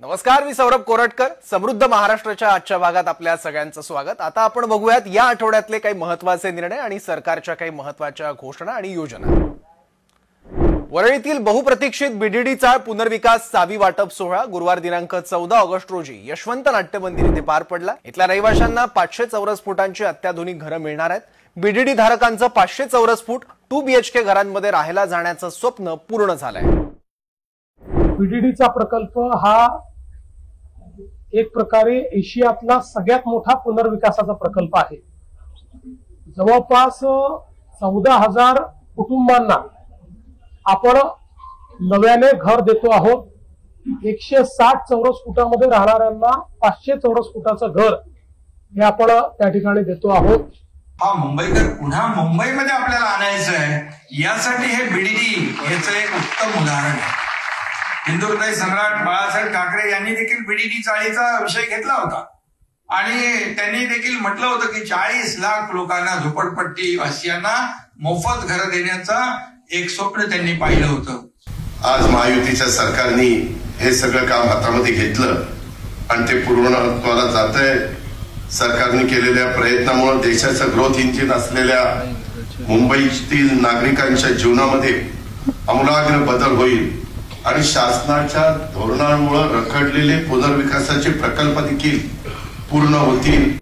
नमस्कार, मी सौरभ कोरटकर. समृद्ध महाराष्ट्राच्या आजच्या भागात आपल्या सगळ्यांचं स्वागत. आता आपण बघूयात या आठवड्यातले काही महत्त्वाचे निर्णय आणि सरकारच्या काही महत्त्वाच्या घोषणा आणि योजना. वरळीतील बहुप्रतीक्षित बीडीडीचा पुनर्विकास चावी वाटप सोहळा गुरुवार दिनांक 14 ऑगस्ट रोजी यशवंत नाट्य मंदिर येथे पार पडला. इथल्या रहिवाशांना 500 चौरस फुटांची अत्याधुनिक घरं मिळणार आहेत. बीडीडी धारकांचं 500 चौरस फूट 2 BHK घरांमध्ये राहायला जाण्याचं स्वप्न पूर्ण झालंय. बीडीडीचा प्रकल्प हा एक प्रकारे एशियातला सगळ्यात मोठा पुनर्विकासाचा प्रकल्प आहे. जवळपास 14,000 कुटुंबांना आपण नव्याने घर देतो आहोत. 160 चौरस फुटामध्ये राहणाऱ्यांना 500 चौरस फुटाचं घर हे आपण त्या ठिकाणी देतो आहोत. हा मुंबईकर पुन्हा मुंबईमध्ये आपल्याला आणायचं आहे, यासाठी हे बीडीडी याचं एक उत्तम उदाहरण आहे. हिंदुहृदय सम्राट बाळासाहेब ठाकरे यांनी देखील बीडीडी चाळीचा विषय घेतला होता आणि त्यांनी देखील म्हटलं होतं की 40 लाख लोकांना, झोपडपट्टी वासियांना मोफत घरं देण्याचा एक स्वप्न त्यांनी पाहिलं होतं. आज महायुतीच्या सरकारने हे सगळं काम हातामध्ये घेतलं आणि ते पूर्णत्वाला जातंय. सरकारने केलेल्या प्रयत्नामुळे देशाचं ग्रोथ इंजिन असलेल्या मुंबईतील नागरिकांच्या जीवनामध्ये आमूलाग्र बदल होईल आणि शासनाच्या धोरणांमुळे रखडलेले पुनर्विकासाचे प्रकल्प देखील पूर्ण होतील.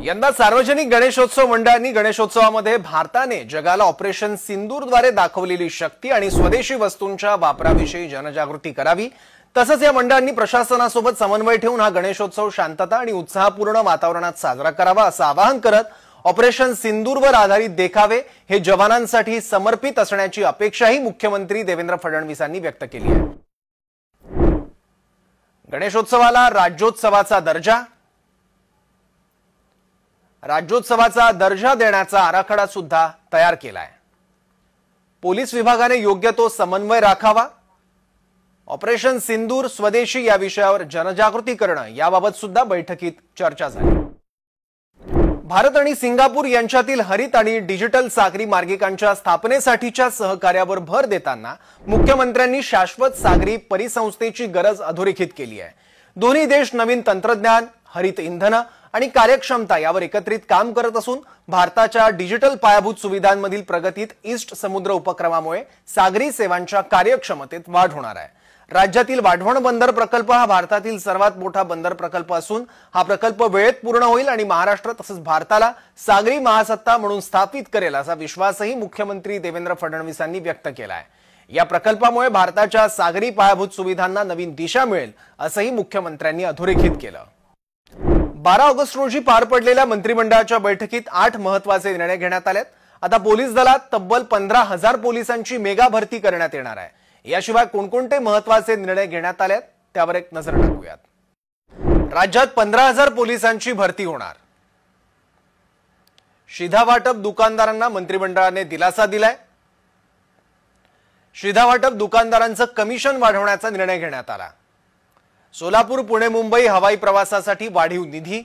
यंदा सार्वजनिक गणेशोत्सव मंडळांनी गणेशोत्सवामध्ये भारताने जगाला ऑपरेशन सिंदूरद्वारे दाखवलेली शक्ती आणि स्वदेशी वस्तूंच्या वापराविषयी जनजागृती करावी. तसंच या मंडळांनी प्रशासनासोबत समन्वय ठेवून हा गणेशोत्सव शांतता आणि उत्साहपूर्ण वातावरणात साजरा करावा असं आवाहन करत ऑपरेशन सिंदूरवर आधारित देखावे हे जवानांसाठी समर्पित असण्याची अपेक्षाही मुख्यमंत्री देवेंद्र फडणवीसांनी व्यक्त केली आहे. गणेशोत्सवाला राज्योत्सवाचा दर्जा देण्याचा आराखडा सुद्धा तयार केलाय. पोलीस विभागाने योग्य तो समन्वय राखावा. ऑपरेशन सिंदूर स्वदेशी या विषयावर जनजागृती करणं याबाबत सुद्धा बैठकीत चर्चा झाली. भारत आणि सिंगापूर यांच्यातील हरित आणि डिजिटल सागरी मार्गिकांच्या स्थापनेसाठीच्या सहकार्यावर भर देताना मुख्यमंत्र्यांनी शाश्वत सागरी परिसंस्थेची गरज अधोरेखित केली आहे. दोन्ही देश नवीन तंत्रज्ञान, हरित इंधन आणि कार्यक्षमता यावर एकत्रित काम करत असून भारताच्या डिजिटल पायाभूत सुविधांमधील प्रगतीत ईस्ट समुद्र उपक्रमामुळे सागरी सेवांच्या कार्यक्षमतेत वाढ होणार आहे. राज्यातील वाढवण बंदर प्रकल्प हा भारतातील सर्वात मोठा बंदर प्रकल्प असून हा प्रकल्प वेळेत पूर्ण होईल आणि महाराष्ट्र तसंच भारताला सागरी महासत्ता म्हणून स्थापित करेल असा विश्वासही मुख्यमंत्री देवेंद्र फडणवीसांनी व्यक्त केला आहे. या प्रकल्पामुळे भारताच्या सागरी पायाभूत सुविधांना नवीन दिशा मिळेल असंही मुख्यमंत्र्यांनी अधोरेखित केलं. 12 ऑगस्ट रोजी पार पडलेल्या मंत्रिमंडळाच्या बैठकीत 8 महत्त्वाचे निर्णय घेण्यात आलेत. आता पोलीस दलात तब्बल 15,000 पोलिसांची मेगा भरती करण्यात येणार आहे. याशिवाय कोणकोणते महत्त्वाचे निर्णय घेण्यात आलेत त्यावर एक नजर टाकूयात. राज्यात 15,000 पोलिसांची भरती होणार. शिधावाटप दुकानदारांना मंत्रिमंडळाने दिलासा दिलाय. शिधावाटप दुकानदारांचं कमिशन वाढवण्याचा निर्णय घेण्यात आला. सोलापूर, पुणे, मुंबई हवाई प्रवासासाठी वाढीव निधी.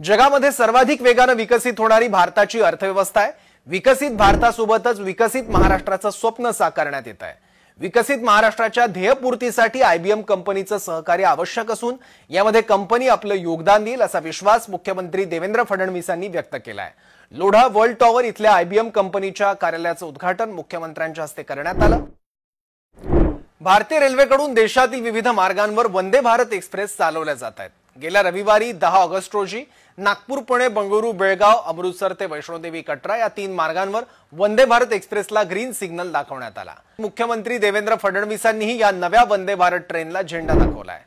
जगामध्ये सर्वाधिक वेगाने विकसित होणारी भारताची अर्थव्यवस्था आहे. विकसित भारतासोबतच विकसित महाराष्ट्राचं स्वप्न साकारण्यात येत आहे. विकसित महाराष्ट्राच्या ध्येयपूर्तीसाठी IBM कंपनीचं सहकार्य आवश्यक असून यामध्ये कंपनी आपलं योगदान देईल असा विश्वास मुख्यमंत्री देवेंद्र फडणवीसांनी व्यक्त केलाय. लोढा वर्ल्ड टॉवर इथल्या IBM कंपनीच्या कार्यालयाचं उद्घाटन मुख्यमंत्र्यांच्या हस्ते करण्यात आलं. भारतीय रेल्वेकडून देशातील विविध मार्गांवर वंदे भारत एक्सप्रेस चालवल्या जात आहेत. गेल्या रविवारी 10 ऑगस्ट रोजी नागपूर, पुणे, बंगळुरू, बेळगाव, अमृतसर ते वैष्णोदेवी, कटरा या 3 मार्गांवर वंदे भारत एक्सप्रेसला ग्रीन सिग्नल दाखवण्यात आला. मुख्यमंत्री देवेंद्र फडणवीसांनीही या नव्या वंदे भारत ट्रेनला झेंडा दाखवलाय.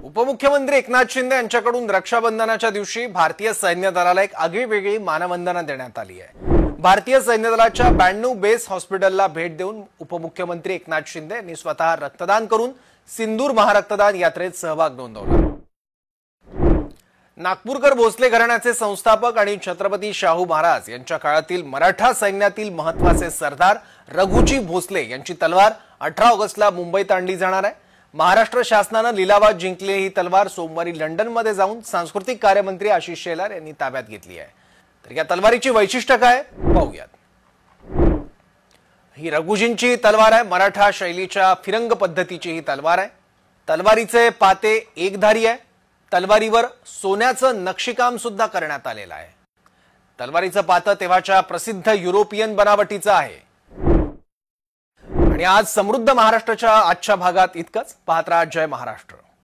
उपमुख्यमंत्री एकनाथ शिंदे यांच्याकडून रक्षाबंधनाच्या दिवशी भारतीय सैन्य दलाला एक आगळीवेगळी मानवंदना देण्यात आली आहे. भारतीय सैन्य दलाच्या 92 बेस हॉस्पिटलला भेट देऊन उपमुख्यमंत्री एकनाथ शिंदे यांनी स्वतः रक्तदान करून सिंदूर महारक्तदान यात्रेत सहभाग नोंदवला. नागपूरकर भोसले घराण्याचे संस्थापक आणि छत्रपती शाहू महाराज यांच्या काळातील मराठा सैन्यातील महत्त्वाचे सरदार रघुजी भोसले यांची तलवार 18 ऑगस्टला मुंबईत आणली जाणार आहे. महाराष्ट्र शासनाने लिलावात जिंकलेली ही तलवार सोमवारी लंडनमध्ये जाऊन सांस्कृतिक कार्यमंत्री आशिष शेलार यांनी ताब्यात घेतली आहे. तर या तलवारीची वैशिष्ट्य काय पाहूयात. ही रघुजींची तलवार आहे, मराठा शैलीच्या फिरंग पद्धतीची ही तलवार आहे। तलवारीचे पाते एकधारी आहे, तलवारीवर सोन्याचं नक्षीकाम सुद्धा करण्यात आलेलं आहे। तलवारीचं पातं तेव्हाच्या प्रसिद्ध युरोपियन बनावटीचं आहे। आणि आज समृद्ध महाराष्ट्राच्या आजच्या भागात इतकंच। पाहत राहा जय महाराष्ट्र।